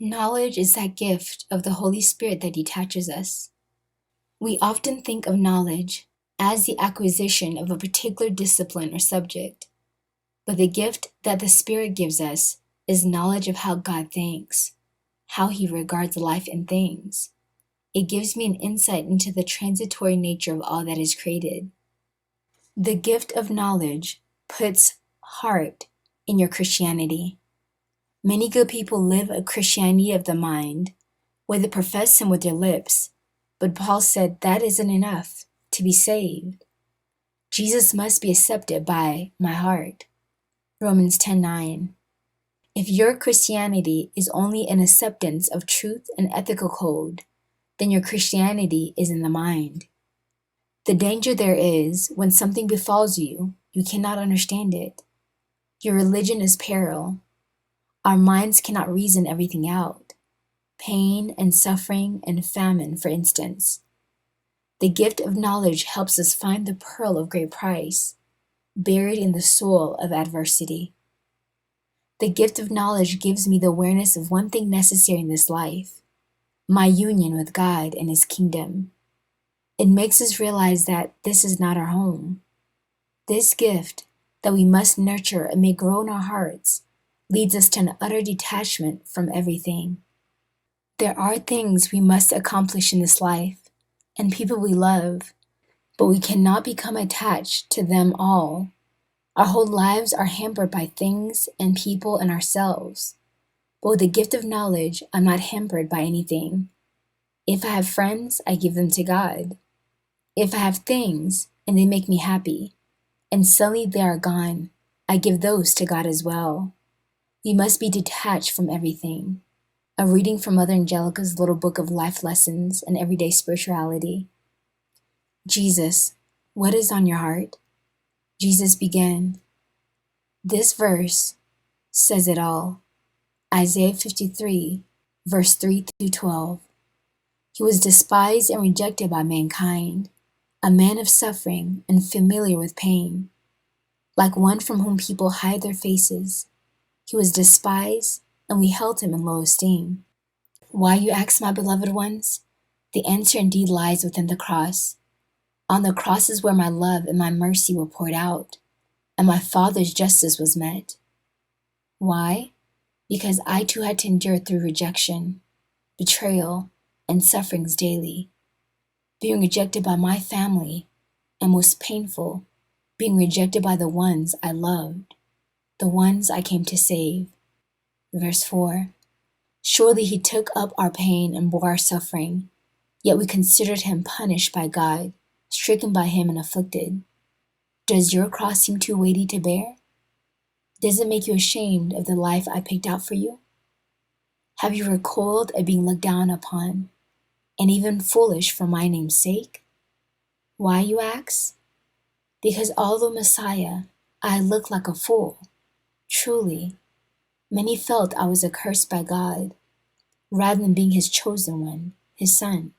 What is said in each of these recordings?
Knowledge is that gift of the Holy Spirit that detaches us. We often think of knowledge as the acquisition of a particular discipline or subject, but the gift that the Spirit gives us is knowledge of how God thinks, how He regards life and things. It gives me an insight into the transitory nature of all that is created. The gift of knowledge puts heart in your Christianity. Many good people live a Christianity of the mind, where they profess Him with their lips, but Paul said that isn't enough to be saved. Jesus must be accepted by my heart. Romans 10:9. If your Christianity is only an acceptance of truth and ethical code, then your Christianity is in the mind. The danger there is when something befalls you, you cannot understand it. Your religion is peril. Our minds cannot reason everything out. Pain and suffering and famine, for instance. The gift of knowledge helps us find the pearl of great price, buried in the soil of adversity. The gift of knowledge gives me the awareness of one thing necessary in this life, my union with God and His kingdom. It makes us realize that this is not our home. This gift that we must nurture and may grow in our hearts leads us to an utter detachment from everything. There are things we must accomplish in this life and people we love, but we cannot become attached to them all. Our whole lives are hampered by things and people and ourselves. But with the gift of knowledge, I'm not hampered by anything. If I have friends, I give them to God. If I have things and they make me happy, and suddenly they are gone, I give those to God as well. We must be detached from everything. A reading from Mother Angelica's little book of life lessons and everyday spirituality. Jesus, what is on your heart? Jesus began. This verse says it all. Isaiah 53, verse 3 through 12. He was despised and rejected by mankind, a man of suffering and familiar with pain. Like one from whom people hide their faces, he was despised, and we held him in low esteem. Why, you ask, my beloved ones? The answer indeed lies within the cross. On the cross is where my love and my mercy were poured out, and my Father's justice was met. Why? Because I too had to endure through rejection, betrayal, and sufferings daily. Being rejected by my family, and most painful, being rejected by the ones I loved, the ones I came to save. Verse 4. Surely He took up our pain and bore our suffering, yet we considered Him punished by God, stricken by Him and afflicted. Does your cross seem too weighty to bear? Does it make you ashamed of the life I picked out for you? Have you recoiled at being looked down upon, and even foolish for my name's sake? Why, you ask? Because although Messiah, I look like a fool. Truly, many felt I was accursed by God, rather than being His chosen one, His Son.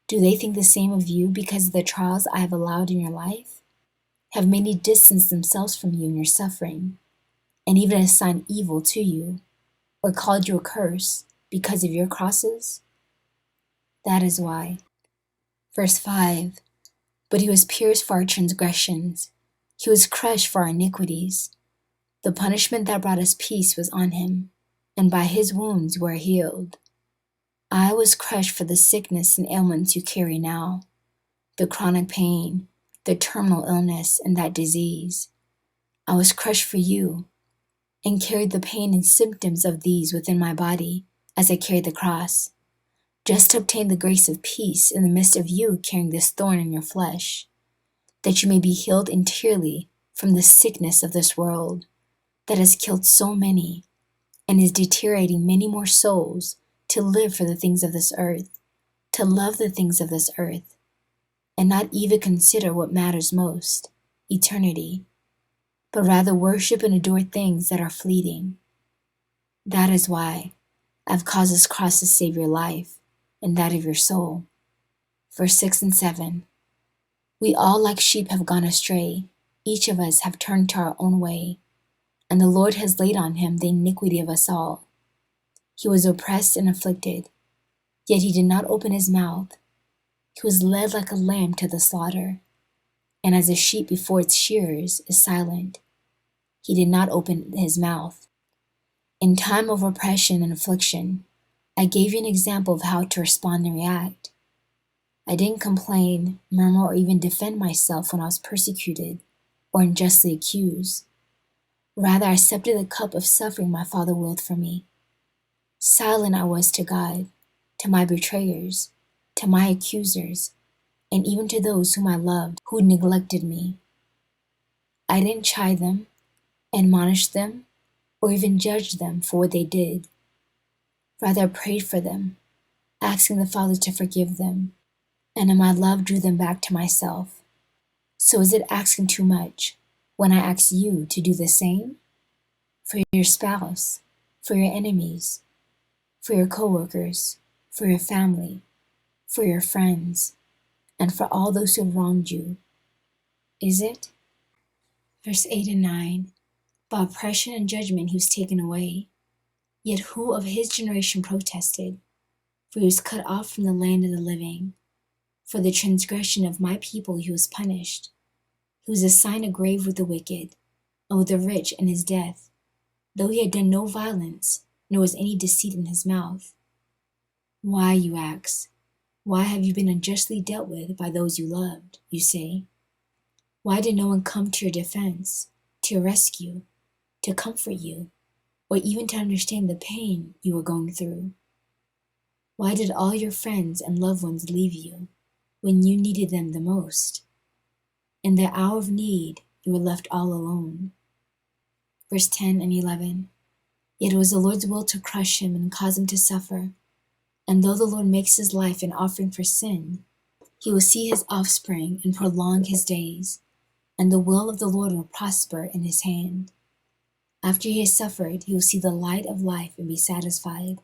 Do they think the same of you because of the trials I have allowed in your life? Have many distanced themselves from you in your suffering, and even assigned evil to you, or called you a curse because of your crosses? That is why. Verse 5. But He was pierced for our transgressions. He was crushed for our iniquities. The punishment that brought us peace was on Him, and by His wounds we are healed. I was crushed for the sickness and ailments you carry now, the chronic pain, the terminal illness, and that disease. I was crushed for you, and carried the pain and symptoms of these within my body as I carried the cross, just to obtain the grace of peace in the midst of you carrying this thorn in your flesh, that you may be healed interiorly from the sickness of this world that has killed so many and is deteriorating many more souls to live for the things of this earth, to love the things of this earth, and not even consider what matters most, eternity, but rather worship and adore things that are fleeting. That is why I've caused this cross to save your life and that of your soul. Verse 6 and 7. We all like sheep have gone astray. Each of us have turned to our own way, and the Lord has laid on Him the iniquity of us all. He was oppressed and afflicted, yet he did not open his mouth. He was led like a lamb to the slaughter, and as a sheep before its shearers is silent, he did not open his mouth. In time of oppression and affliction, I gave you an example of how to respond and react. I didn't complain, murmur, or even defend myself when I was persecuted or unjustly accused. Rather, I accepted the cup of suffering my Father willed for me. Silent I was to God, to my betrayers, to my accusers, and even to those whom I loved who neglected me. I didn't chide them, admonish them, or even judge them for what they did. Rather, I prayed for them, asking the Father to forgive them, and in my love drew them back to myself. So is it asking too much when I ask you to do the same? For your spouse, for your enemies, for your coworkers, for your family, for your friends, and for all those who have wronged you. Is it? Verse 8 and 9. By oppression and judgment he was taken away. Yet who of his generation protested? For he was cut off from the land of the living. For the transgression of my people he was punished. He was assigned a grave with the wicked, and with the rich in his death, though he had done no violence, nor was any deceit in his mouth. Why, you ask? Why have you been unjustly dealt with by those you loved, you say? Why did no one come to your defense, to your rescue, to comfort you, or even to understand the pain you were going through? Why did all your friends and loved ones leave you when you needed them the most? In the hour of need, you were left all alone. Verse 10 and 11. Yet it was the Lord's will to crush him and cause him to suffer. And though the Lord makes his life an offering for sin, he will see his offspring and prolong his days, and the will of the Lord will prosper in his hand. After he has suffered, he will see the light of life and be satisfied.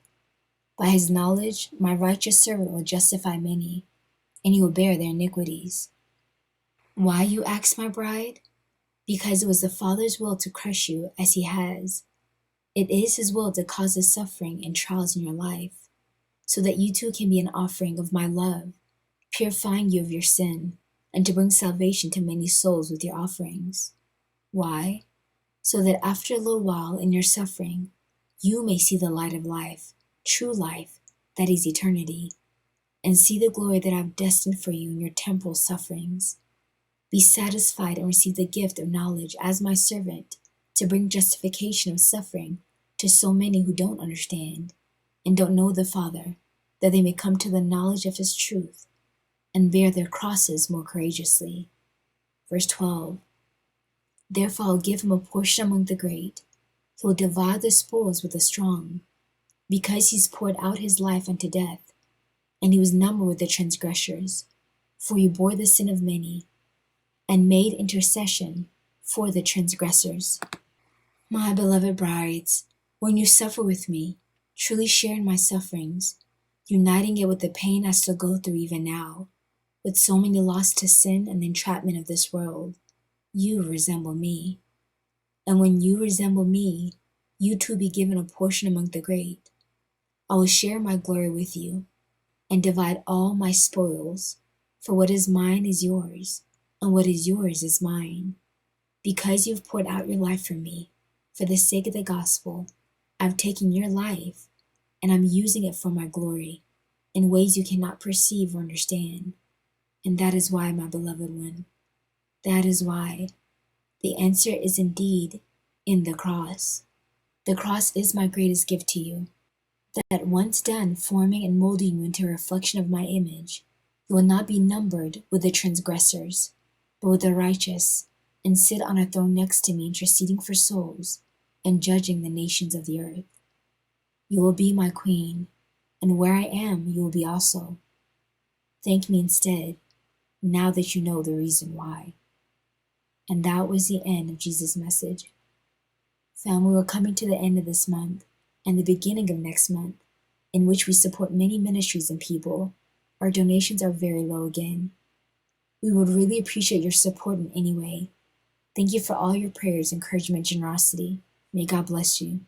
By his knowledge, my righteous servant will justify many, and he will bear their iniquities. Why, you ask, my bride? Because it was the Father's will to crush you as he has. It is his will to cause the suffering and trials in your life, so that you too can be an offering of my love, purifying you of your sin, and to bring salvation to many souls with your offerings. Why? So that after a little while in your suffering, you may see the light of life, true life, that is eternity, and see the glory that I have destined for you in your temporal sufferings. Be satisfied and receive the gift of knowledge as my servant to bring justification of suffering to so many who don't understand and don't know the Father, that they may come to the knowledge of his truth and bear their crosses more courageously. Verse 12. Therefore I'll give him a portion among the great. He will divide the spoils with the strong, because he's poured out his life unto death, and he was numbered with the transgressors. For he bore the sin of many, and made intercession for the transgressors. My beloved brides, when you suffer with me, truly share in my sufferings, uniting it with the pain I still go through even now, with so many lost to sin and the entrapment of this world. You resemble me. And when you resemble me, you too be given a portion among the great. I will share my glory with you, and divide all my spoils, for what is mine is yours, and what is yours is mine. Because you've poured out your life for me, for the sake of the gospel, I've taken your life, and I'm using it for my glory, in ways you cannot perceive or understand. And that is why, my beloved one, that is why. The answer is indeed in the cross. The cross is my greatest gift to you, that once done forming and molding you into a reflection of my image, you will not be numbered with the transgressors, but with the righteous, and sit on a throne next to me, interceding for souls and judging the nations of the earth. You will be my queen, and where I am, you will be also. Thank me instead, now that you know the reason why. And that was the end of Jesus' message. Family, we're coming to the end of this month and the beginning of next month, in which we support many ministries and people. Our donations are very low again. We would really appreciate your support in any way. Thank you for all your prayers, encouragement, generosity. May God bless you.